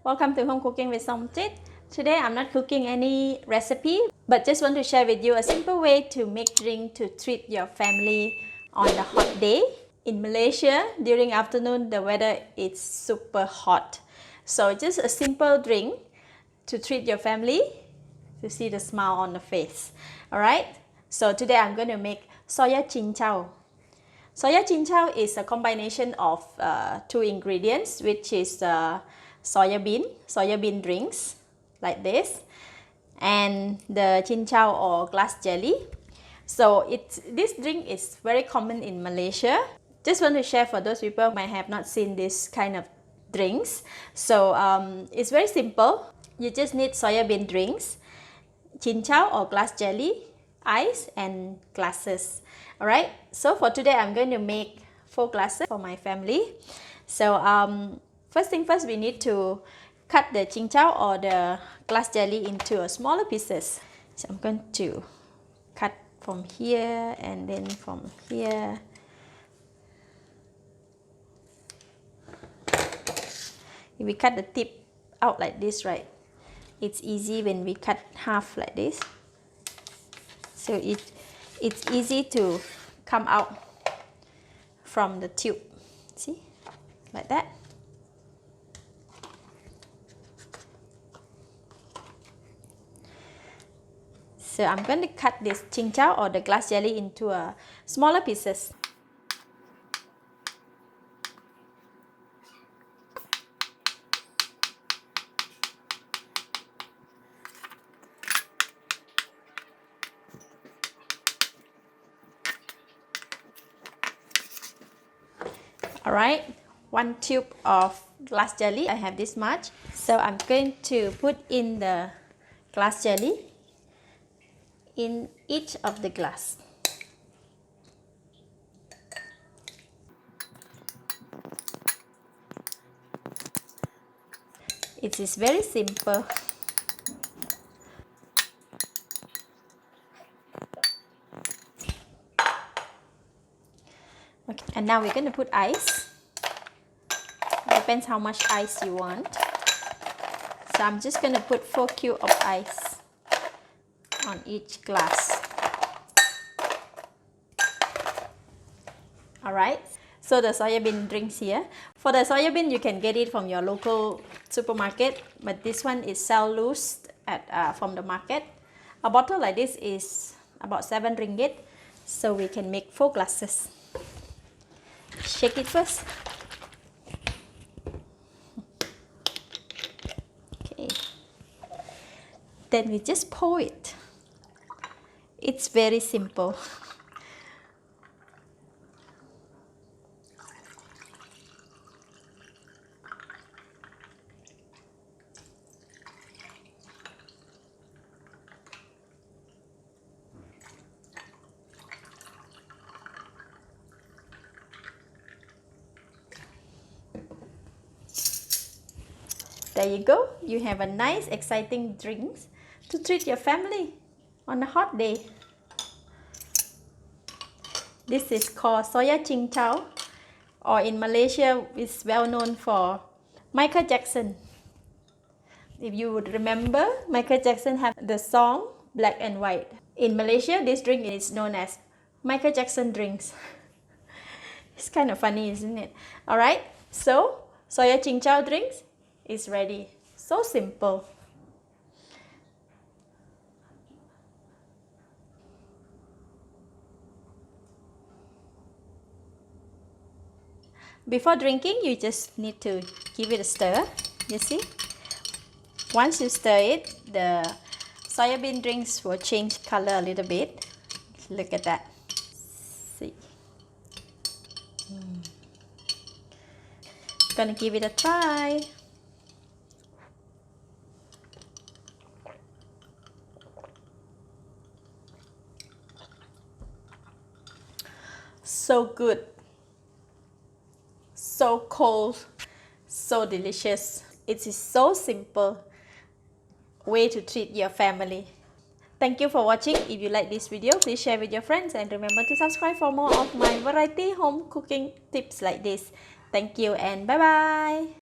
Welcome to Home Cooking with Somjit. Today I'm not cooking any recipe, but just want to share with you a simple way to make drink to treat your family on the hot day. In Malaysia, during afternoon, the weather is super hot. So just a simple drink to treat your family, to see the smile on the face. Alright, so today I'm going to make Soyacincau. Soyacincau is a combination of two ingredients, which is soya bean drinks like this, and the cincau or glass jelly. So this drink is very common in Malaysia. Just want to share for those people who might have not seen this kind of drinks. So it's very simple. You just need soya bean drinks, cincau or glass jelly, ice, and glasses. Alright, so for today I'm going to make 4 glasses for my family. So first thing first, we need to cut the cincau or the glass jelly into smaller pieces. So I'm going to cut from here and then from here. If we cut the tip out like this, right, it's easy when we cut half like this. So it's easy to come out from the tube. See? Like that. So I'm going to cut this cincau or the glass jelly into smaller pieces. Alright, 1 tube of glass jelly. I have this much. So I'm going to put in the glass jelly in each of the glass. It is very simple. Okay, and now we're going to put ice. Depends how much ice you want. So I'm just going to put 4 cubes of ice on each glass. Alright, so the soya bean drinks here. For the soya bean, you can get it from your local supermarket, but this one is sell loose from the market. A bottle like this is about 7 ringgit, so we can make 4 glasses. Shake it first. Okay. Then we just pour it. It's very simple. There you go. You have a nice, exciting drink to treat your family on a hot day. This is called Soyacincau, or in Malaysia, it's well known for Micheal Jackson. If you would remember, Micheal Jackson had the song Black and White. In Malaysia, this drink is known as Micheal Jackson drinks. It's kind of funny, isn't it? Alright, so Soyacincau drinks is ready. So simple. Before drinking, you just need to give it a stir. You see? Once you stir it, the soya bean drinks will change color a little bit. Look at that. See? Gonna give it a try. So good, so cold, so delicious. It is so simple way to treat your family. Thank you for watching. If you like this video, please share with your friends and remember to subscribe for more of my variety home cooking tips like this. Thank you and bye bye.